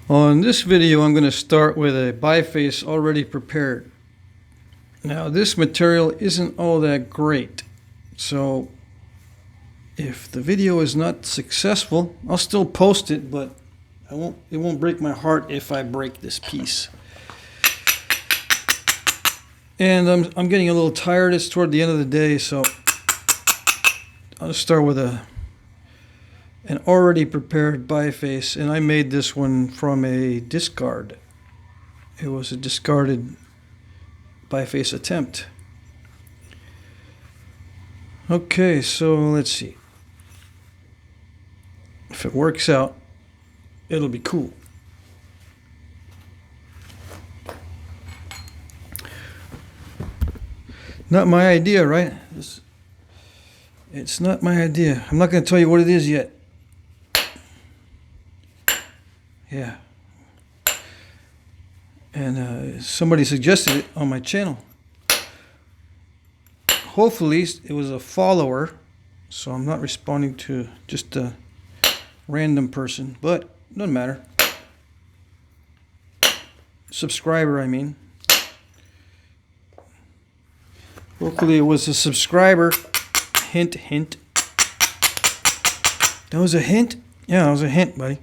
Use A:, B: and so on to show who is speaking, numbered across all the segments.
A: On this video, I'm going to start with a biface already prepared. Now, this material isn't all that great, so if the video is not successful, I'll still post it, but it won't break my heart if I break this piece. And I'm getting a little tired. It's toward the end of the day, so I'll start with an already prepared biface, and I made this one from a discard. It was a discarded biface attempt. Okay, so let's see. If it works out, it'll be cool. Not my idea, right? It's not my idea. I'm not going to tell you what it is yet. Yeah. And somebody suggested it on my channel. Hopefully it was a follower, so I'm not responding to just a random person, but it doesn't matter. Subscriber, I mean. Hopefully it was a subscriber. Hint, hint. That was a hint? Yeah, that was a hint, buddy.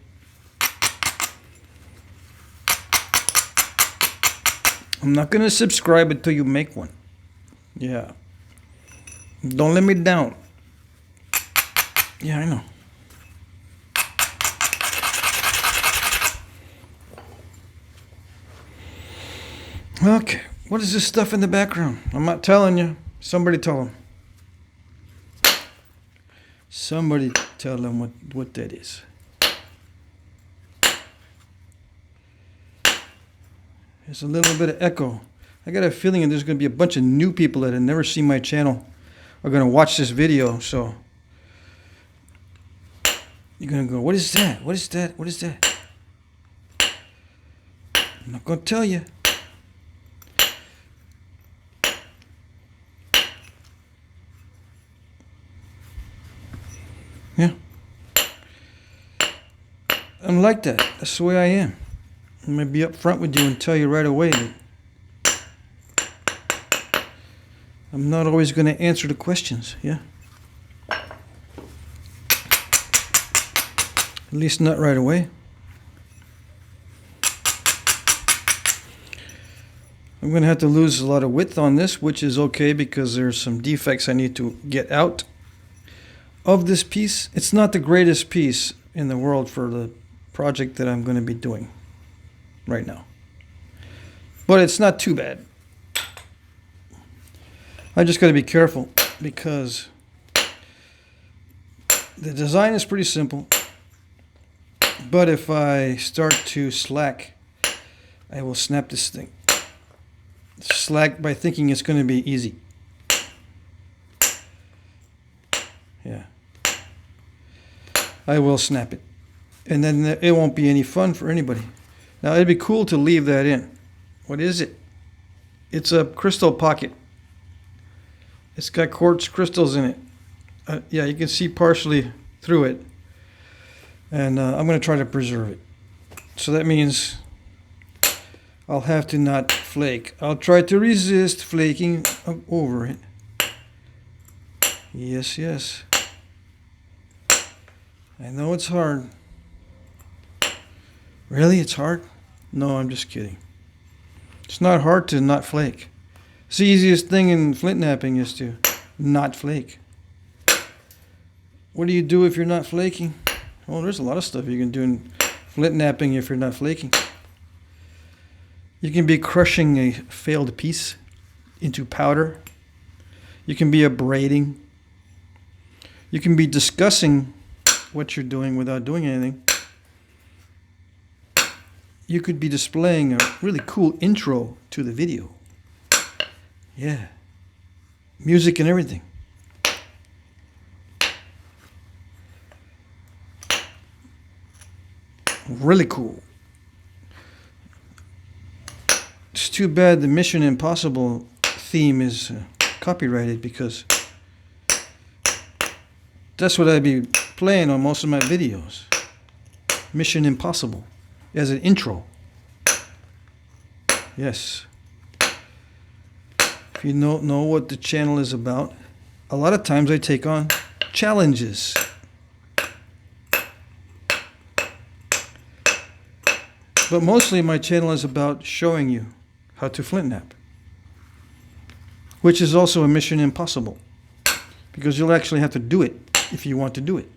A: I'm not going to subscribe until you make one. Yeah. Don't let me down. Yeah, I know. Okay. What is this stuff in the background? I'm not telling you. Somebody tell them. Somebody tell them what that is. There's a little bit of echo. I got a feeling that there's going to be a bunch of new people that have never seen my channel are going to watch this video. So you're going to go, what is that? What is that? What is that? I'm not going to tell you. Yeah. I'm like that. That's the way I am. I'm going to be up front with you and tell you right away that I'm not always going to answer the questions. Yeah. At least not right away. I'm going to have to lose a lot of width on this, which is okay because there's some defects I need to get out of this piece. It's not the greatest piece in the world for the project that I'm going to be doing right now, but it's not too bad. I just got to be careful because the design is pretty simple, but if I start to slack, I will snap this thing. Slack by thinking it's going to be easy. Yeah. I will snap it. And then it won't be any fun for anybody. Now, it'd be cool to leave that in. What is it? It's a crystal pocket. It's got quartz crystals in it. Yeah, you can see partially through it. And I'm going to try to preserve it. So that means I'll have to not flake. I'll try to resist flaking over it. Yes, yes. I know it's hard. Really? It's hard? No, I'm just kidding. It's not hard to not flake. It's the easiest thing in Flintknapping is to not flake. What do you do if you're not flaking? Well, there's a lot of stuff you can do in Flintknapping if you're not flaking. You can be crushing a failed piece into powder. You can be abrading. You can be discussing what you're doing without doing anything. You could be displaying a really cool intro to the video. Yeah. Music and everything. Really cool. It's too bad the Mission Impossible theme is copyrighted because that's what I'd be playing on most of my videos. Mission Impossible. as an intro. Yes. If you don't know what the channel is about, a lot of times I take on challenges. But mostly my channel is about showing you how to flint knap, which is also a mission impossible, because you'll actually have to do it if you want to do it.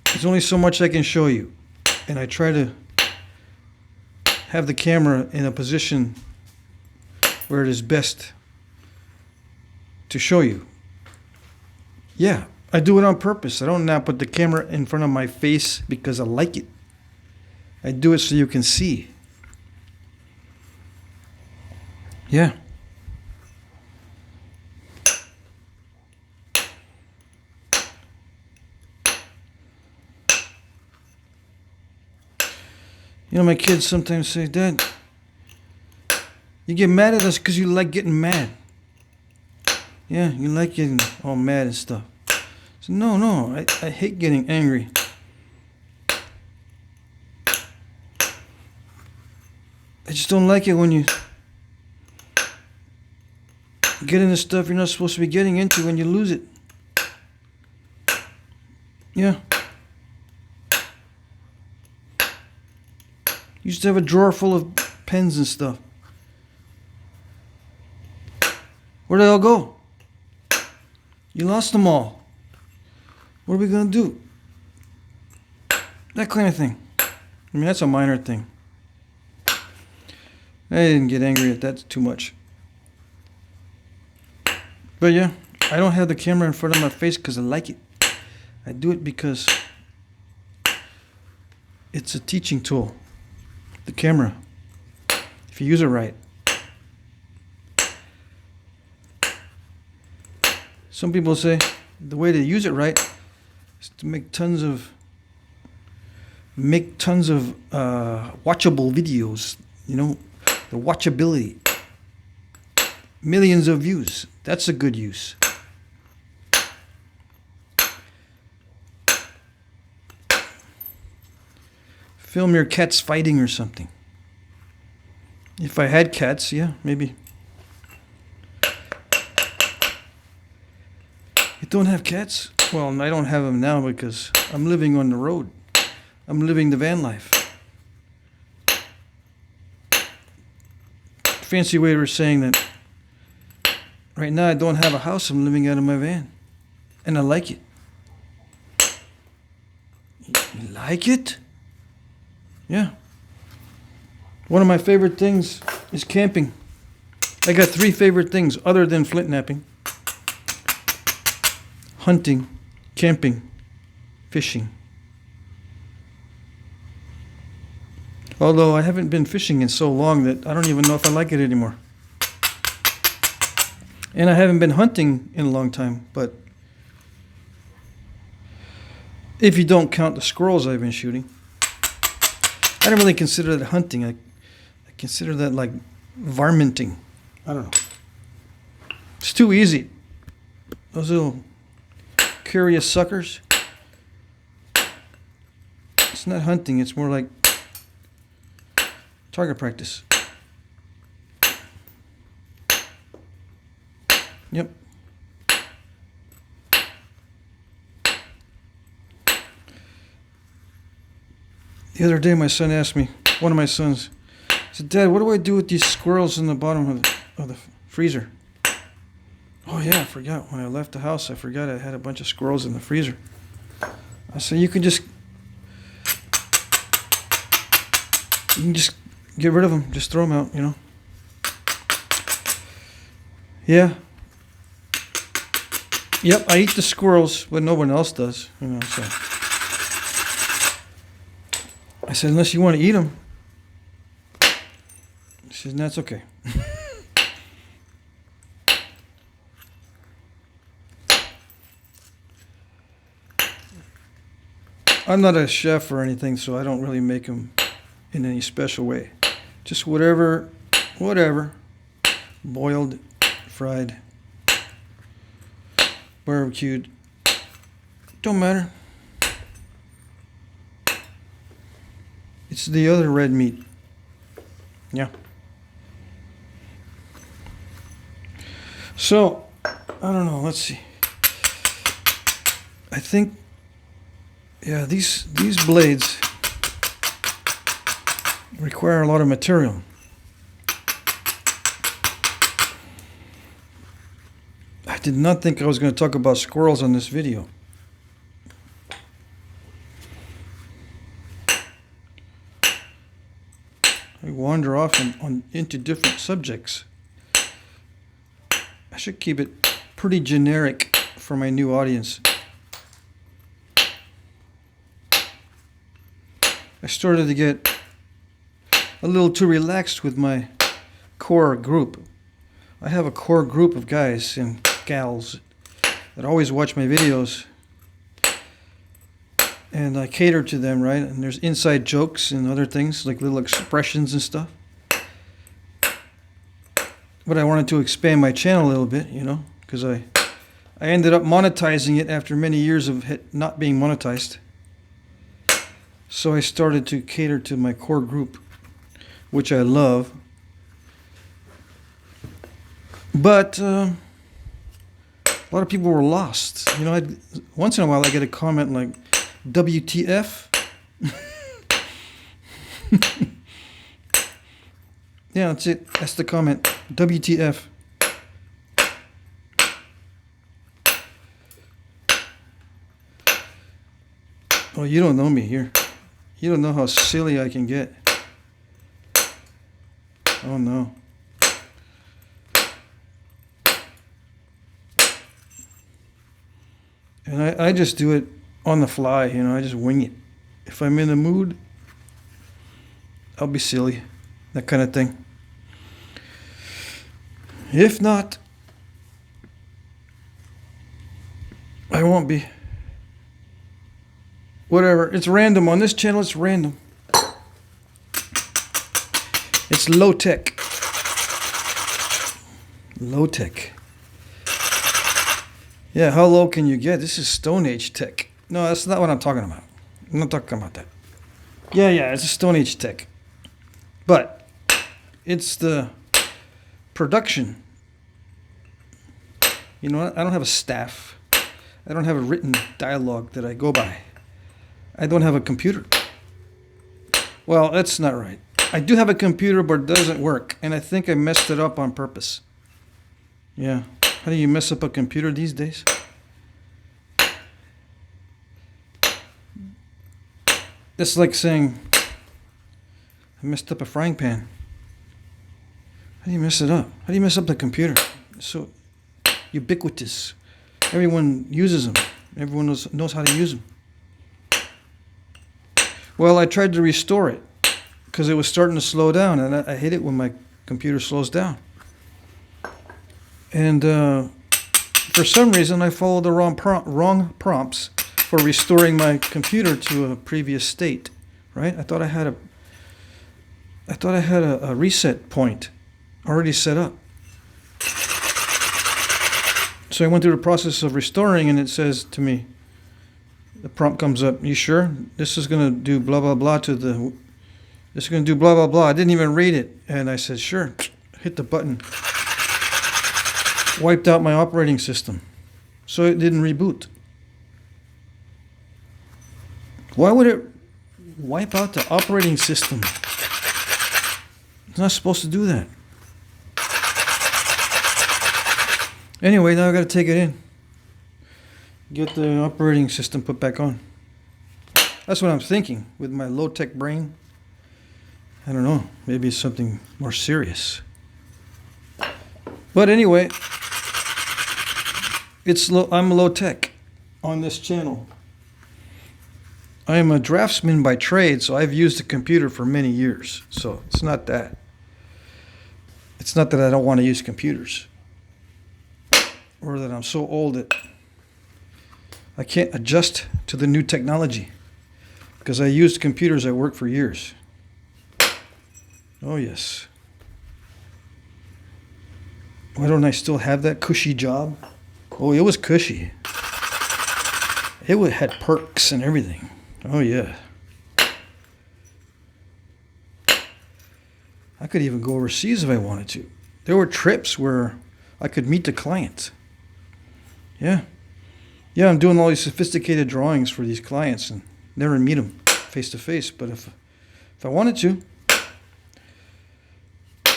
A: There's only so much I can show you, and I try to have the camera in a position where it is best to show you. Yeah, I do it on purpose. I don't now put the camera in front of my face because I like it. I do it so you can see. Yeah. You know, my kids sometimes say, Dad, you get mad at us because you like getting mad. Yeah, you like getting all mad and stuff. So no, I hate getting angry. I just don't like it when you get into stuff you're not supposed to be getting into when you lose it. Yeah. Used to have a drawer full of pens and stuff. Where'd they all go? You lost them all. What are we gonna do? That kind of thing. I mean, that's a minor thing. I didn't get angry at that too much. But yeah, I don't have the camera in front of my face because I like it. I do it because it's a teaching tool. The camera, if you use it right. Some people say the way to use it right is to make tons of watchable videos. You know, the watchability, millions of views. That's a good use. Film your cats fighting or something. If I had cats, yeah, maybe. You don't have cats? Well, I don't have them now because I'm living on the road. I'm living the van life. Fancy way of saying that right now I don't have a house. I'm living out of my van. And I like it. You like it? Yeah. One of my favorite things is camping. I got 3 favorite things other than flint knapping: hunting, camping, fishing. Although I haven't been fishing in so long that I don't even know if I like it anymore. And I haven't been hunting in a long time, but if you don't count the squirrels I've been shooting, I don't really consider that hunting. I consider that like varminting. I don't know. It's too easy. Those little curious suckers. It's not hunting. It's more like target practice. Yep. The other day, my son asked me, one of my sons, he said, Dad, what do I do with these squirrels in the bottom of the freezer? Oh, yeah, I forgot. When I left the house, I forgot I had a bunch of squirrels in the freezer. I said, you can just get rid of them. Just throw them out, you know. Yeah. Yep, I eat the squirrels, but no one else does, you know, so. I said, unless you want to eat them. She said, that's okay. I'm not a chef or anything, so I don't really make them in any special way. Just whatever, boiled, fried, barbecued, don't matter. It's the other red meat. Yeah. So, I don't know, let's see. I think, yeah, these blades require a lot of material. I did not think I was going to talk about squirrels on this video. I wander off into different subjects. I should keep it pretty generic for my new audience. I started to get a little too relaxed with my core group. I have a core group of guys and gals that always watch my videos, and I cater to them, right? And there's inside jokes and other things, like little expressions and stuff. But I wanted to expand my channel a little bit, you know, because I ended up monetizing it after many years of it not being monetized. So I started to cater to my core group, which I love. But a lot of people were lost. You know, once in a while I get a comment like, WTF? Yeah, that's it. That's the comment. WTF. Oh, you don't know me here. You don't know how silly I can get. Oh no. And I just do it on the fly, you know, I just wing it. If I'm in the mood, I'll be silly, that kind of thing. If not, I won't be. Whatever, it's random. On this channel, it's random. It's low tech. Low tech. Yeah, how low can you get? This is Stone Age tech. No, that's not what I'm talking about. I'm not talking about that. Yeah, it's a Stone Age tech. But it's the production. You know what? I don't have a staff. I don't have a written dialogue that I go by. I don't have a computer. Well, that's not right. I do have a computer, but it doesn't work. And I think I messed it up on purpose. Yeah. How do you mess up a computer these days? That's like saying, I messed up a frying pan. How do you mess it up? How do you mess up the computer? It's so ubiquitous. Everyone uses them. Everyone knows how to use them. Well, I tried to restore it because it was starting to slow down, and I hate it when my computer slows down. And for some reason, I followed the wrong prompts for restoring my computer to a previous state. Right? I thought I had a reset point already set up. So I went through the process of restoring, and it says to me, the prompt comes up, you sure? This is going to do blah, blah, blah this is going to do blah, blah, blah. I didn't even read it. And I said, sure. Hit the button. Wiped out my operating system. So it didn't reboot. Why would it wipe out the operating system? It's not supposed to do that. Anyway, now I've got to take it in. Get the operating system put back on. That's what I'm thinking with my low-tech brain. I don't know. Maybe it's something more serious. But anyway, I'm low-tech on this channel. I am a draftsman by trade, so I've used a computer for many years. So it's not that. It's not that I don't want to use computers, or that I'm so old that I can't adjust to the new technology, because I used computers at work for years. Oh yes. Why don't I still have that cushy job? Oh, it was cushy. It had perks and everything. Oh yeah. I could even go overseas if I wanted to. There were trips where I could meet the client. Yeah. Yeah, I'm doing all these sophisticated drawings for these clients and never meet them face to face. But if I wanted to,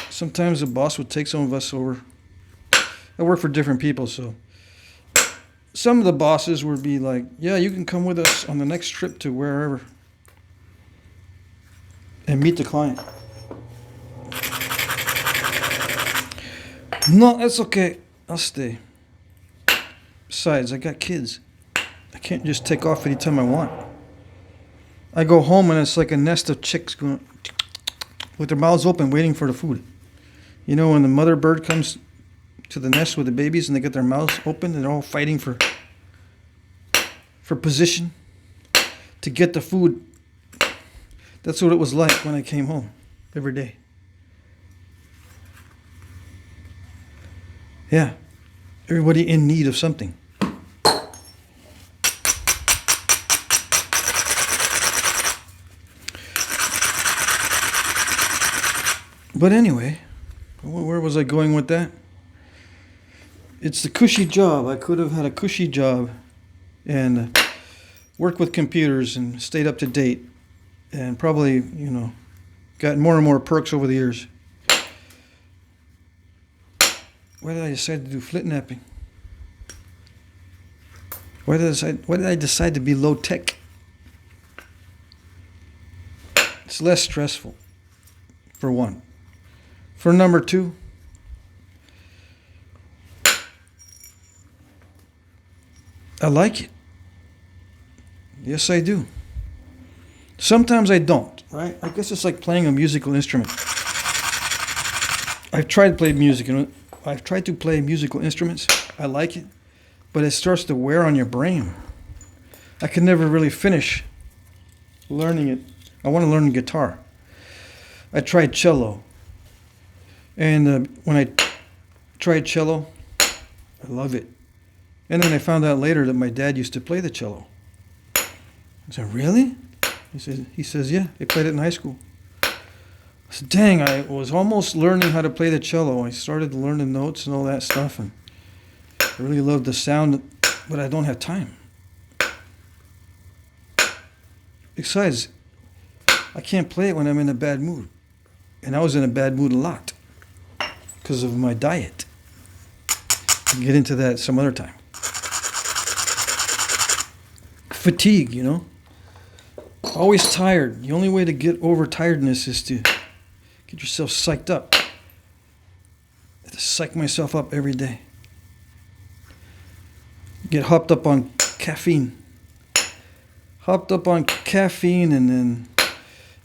A: sometimes the boss would take some of us over. I work for different people, so some of the bosses would be like, yeah, you can come with us on the next trip to wherever and meet the client. No, that's okay. I'll stay. Besides, I got kids. I can't just take off anytime I want. I go home and it's like a nest of chicks going with their mouths open waiting for the food. You know, when the mother bird comes to the nest with the babies and they get their mouths open and they're all fighting for position to get the food. That's what it was like when I came home every day. Yeah. Everybody in need of something. But anyway, where was I going with that? It's the cushy job. I could have had a cushy job and worked with computers and stayed up to date and probably, got more and more perks over the years. Why did I decide to do Flintknapping? Why did I decide to be low tech? It's less stressful, for one. For number two, I like it. Yes, I do. Sometimes I don't, right? I guess it's like playing a musical instrument. I've tried to play musical instruments. I like it, but it starts to wear on your brain. I can never really finish learning it. I want to learn guitar. I tried cello, and when I tried cello, I love it. And then I found out later that my dad used to play the cello. I said, really? He says, yeah, they played it in high school. I said, dang, I was almost learning how to play the cello. I started to learn the notes and all that stuff, and I really love the sound, but I don't have time. Besides, I can't play it when I'm in a bad mood. And I was in a bad mood a lot because of my diet. I'll get into that some other time. Fatigue, Always tired. The only way to get over tiredness is to get yourself psyched up. I have to psych myself up every day. Get hopped up on caffeine. And then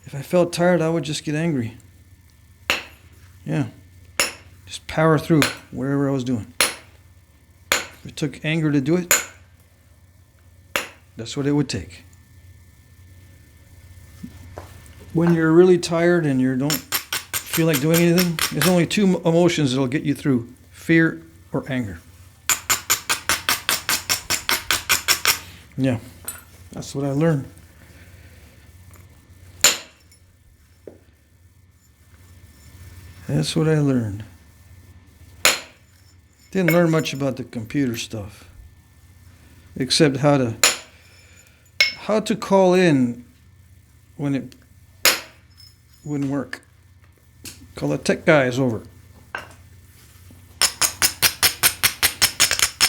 A: if I felt tired, I would just get angry. Yeah. Just power through whatever I was doing. If it took anger to do it, that's what it would take. When you're really tired and you don't feel like doing anything, there's only two emotions that'll get you through: fear or anger. Yeah, that's what I learned. That's what I learned. Didn't learn much about the computer stuff, except how to call in when it wouldn't work. Call the tech guys over.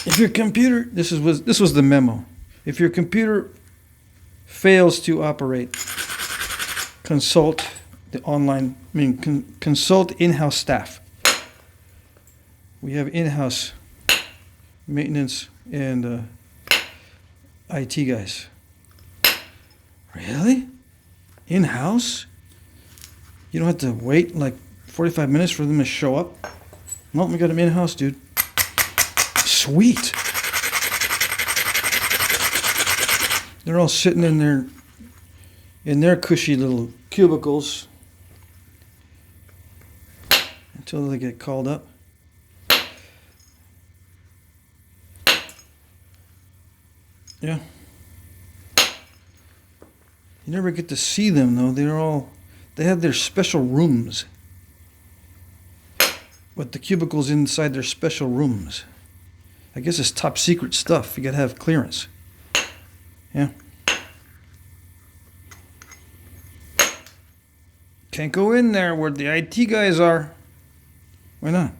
A: If your computer, this was the memo. If your computer fails to operate, consult consult in-house staff. We have in-house maintenance and IT guys. Really? In-house? You don't have to wait like 45 minutes for them to show up? No, we got them in-house, dude. Sweet. They're all sitting in their cushy little cubicles until they get called up. Yeah. You never get to see them though. They have their special rooms. but the cubicles inside their special rooms. I guess it's top secret stuff. You gotta have clearance. Yeah. Can't go in there where the IT guys are. Why not?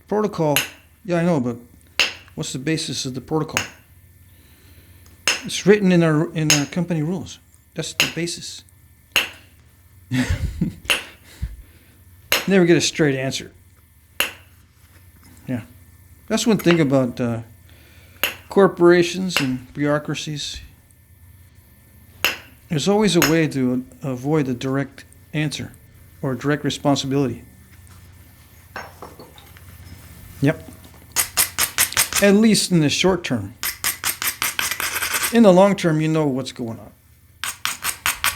A: Protocol. Yeah, I know, but what's the basis of the protocol? It's written in our company rules. That's the basis. Never get a straight answer. Yeah. That's one thing about corporations and bureaucracies. There's always a way to avoid a direct answer or direct responsibility. Yep. At least in the short term. In the long term, you know what's going on.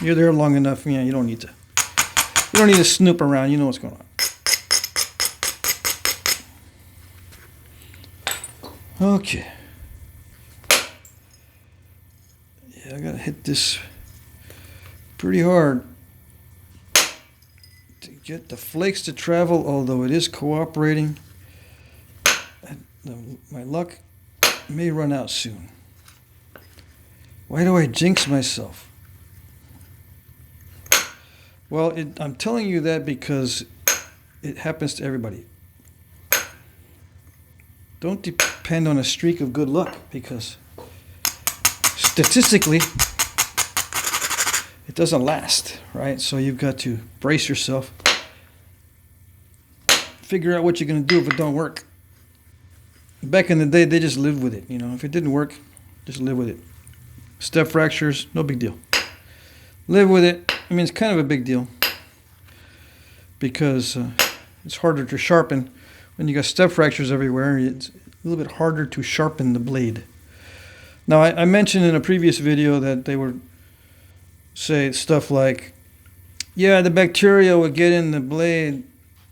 A: You're there long enough, you know, you don't need to snoop around, you know what's going on. Okay. Yeah, I gotta hit this pretty hard to get the flakes to travel, although it is cooperating. My luck may run out soon. Why do I jinx myself? Well, I'm telling you that because it happens to everybody. Don't depend on a streak of good luck, because statistically it doesn't last, right? So you've got to brace yourself. Figure out what you're going to do if it don't work. Back in the day, they just lived with it. You know, if it didn't work, just live with it. Step fractures, no big deal. Live with it. I mean, it's kind of a big deal because it's harder to sharpen. When you got step fractures everywhere, it's a little bit harder to sharpen the blade. Now, I mentioned in a previous video that they would say stuff like, yeah, the bacteria would get in the blade,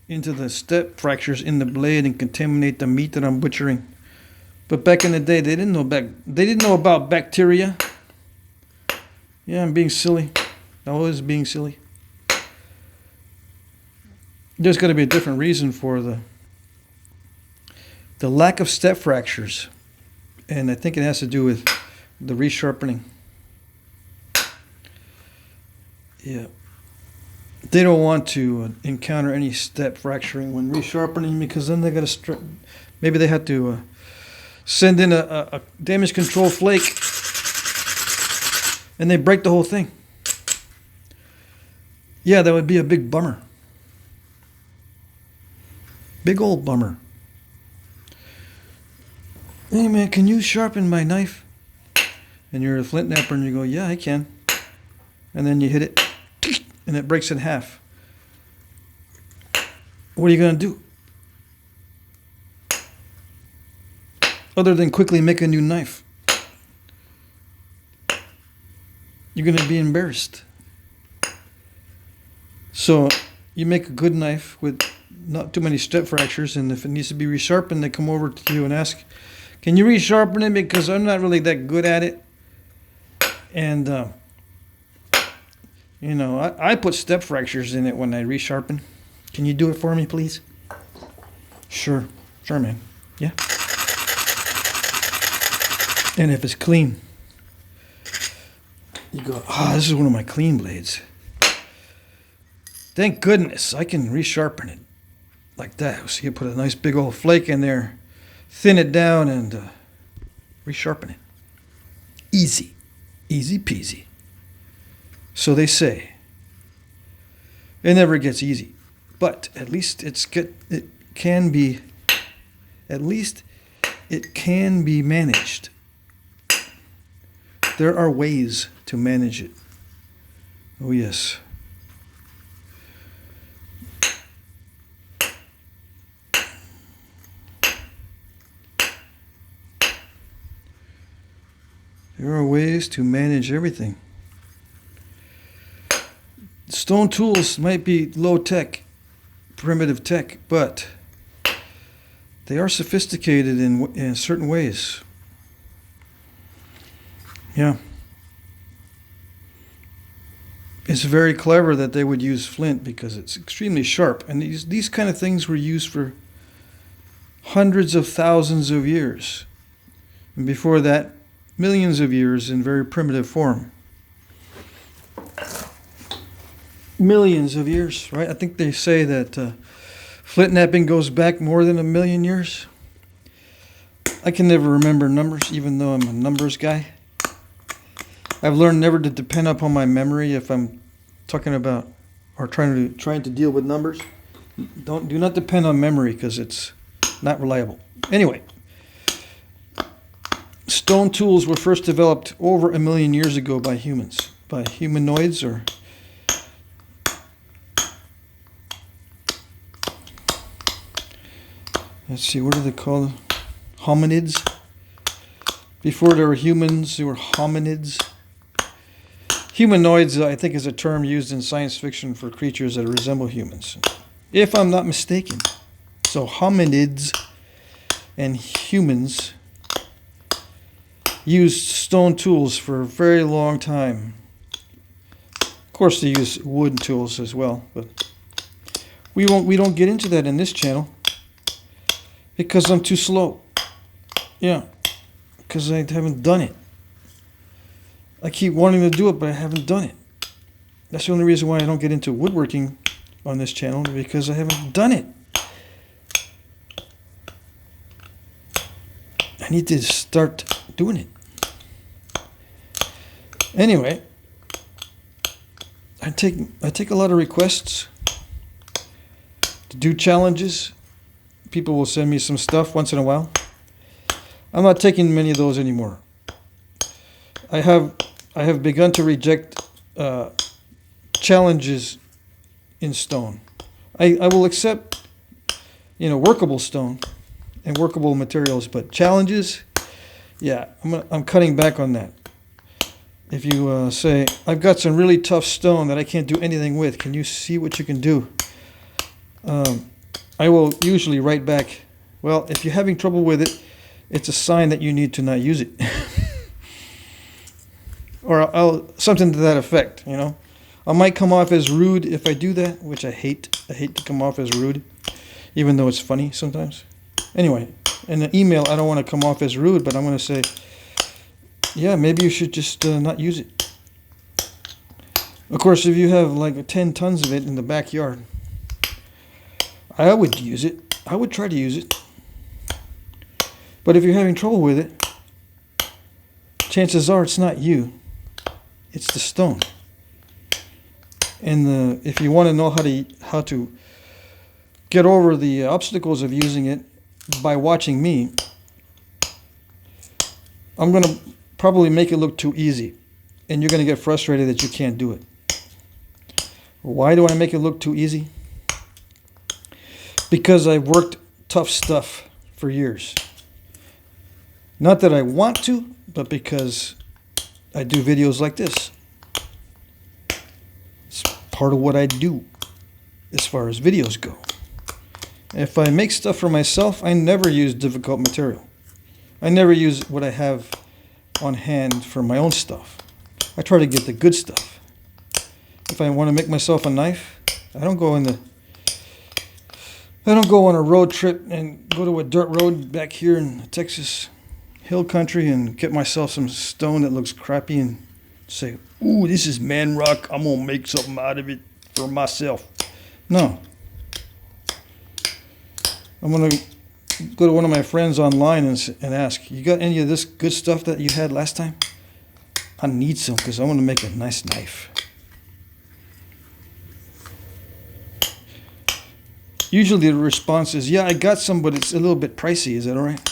A: into the step fractures in the blade and contaminate the meat that I'm butchering. But back in the day, they didn't know about bacteria. Yeah, I'm being silly. Always being silly. There's got to be a different reason for the lack of step fractures. And I think it has to do with the resharpening. Yeah. They don't want to encounter any step fracturing when resharpening, because then they got to maybe they have to send in a damage control flake and they break the whole thing. Yeah, that would be a big bummer. Big old bummer. Hey man, can you sharpen my knife? And you're a flint napper and you go, yeah, I can. And then you hit it and it breaks in half. What are you going to do? Other than quickly make a new knife. You're going to be embarrassed. So you make a good knife with not too many step fractures, and if it needs to be resharpened, they come over to you and ask, can you resharpen it, because I'm not really that good at it. And you know, I put step fractures in it when I resharpen. Can you do it for me, please? Sure, man. Yeah. And if it's clean, you go, this is one of my clean blades. Thank goodness I can resharpen it like that. So you put a nice big old flake in there, thin it down, and resharpen it. Easy. Easy peasy. So they say. It never gets easy. But at least it can be managed. There are ways to manage it. Oh yes. There are ways to manage everything. Stone tools might be low tech, primitive tech, but they are sophisticated in certain ways. Yeah. it's very clever that they would use flint because it's extremely sharp. And these kind of things were used for hundreds of thousands of years. And before that, millions of years in very primitive form. Millions of years, right? I think they say that Flintknapping goes back more than 1,000,000 years. I can never remember numbers, even though I'm a numbers guy. I've learned never to depend upon my memory if I'm talking about or trying to deal with numbers. Do not depend on memory because it's not reliable. Anyway, stone tools were first developed over 1,000,000 years ago by humans, by humanoids or let's see, what do they call them? Hominids. Before there were humans, there were hominids. Humanoids, I think, is a term used in science fiction for creatures that resemble humans, if I'm not mistaken. So hominids and humans used stone tools for a very long time. Of course, they use wooden tools as well, but we don't get into that in this channel because I'm too slow. Yeah, because I haven't done it. I keep wanting to do it, but I haven't done it. That's the only reason why I don't get into woodworking on this channel, because I haven't done it. I need to start doing it. Anyway, I take a lot of requests to do challenges. People will send me some stuff once in a while. I'm not taking many of those anymore. I have begun to reject challenges in stone. I will accept, workable stone and workable materials, but challenges, yeah, I'm cutting back on that. If you say, I've got some really tough stone that I can't do anything with, can you see what you can do? I will usually write back, well, if you're having trouble with it, it's a sign that you need to not use it. Or something to that effect, I might come off as rude if I do that, which I hate. I hate to come off as rude, even though it's funny sometimes. Anyway, in the email, I don't want to come off as rude, but I'm going to say, yeah, maybe you should just not use it. Of course, if you have like 10 tons of it in the backyard, I would use it. I would try to use it. But if you're having trouble with it, chances are it's not you. It's the stone. And if you want to know how to get over the obstacles of using it by watching me, I'm going to probably make it look too easy. And you're going to get frustrated that you can't do it. Why do I make it look too easy? Because I've worked tough stuff for years. Not that I want to, but because I do videos like this. It's part of what I do as far as videos go. If I make stuff for myself, I never use difficult material. I never use what I have on hand for my own stuff. I try to get the good stuff. If I want to make myself a knife, I don't go on a road trip and go to a dirt road back here in Texas hill country and get myself some stone that looks crappy and say, ooh, this is man rock, I'm going to make something out of it for myself. No. I'm going to go to one of my friends online and ask, you got any of this good stuff that you had last time? I need some because I want to make a nice knife. Usually the response is, yeah, I got some, but it's a little bit pricey. Is that all right?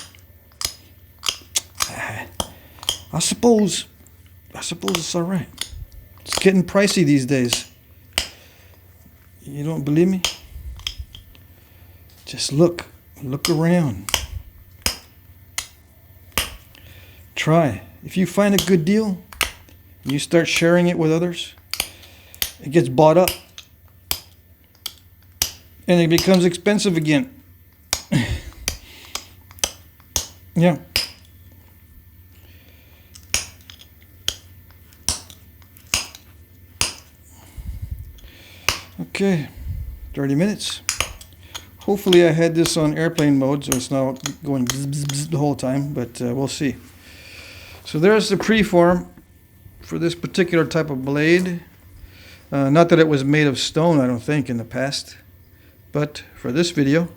A: I suppose it's all right. It's getting pricey these days. You don't believe me? Just look around. Try. If you find a good deal, and you start sharing it with others, it gets bought up. And it becomes expensive again. Yeah. Okay, 30 minutes. Hopefully I had this on airplane mode, so it's not going bzz, bzz, bzz the whole time, but we'll see. So there's the preform for this particular type of blade. Not that it was made of stone, I don't think, in the past, but for this video,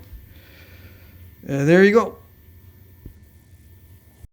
A: there you go.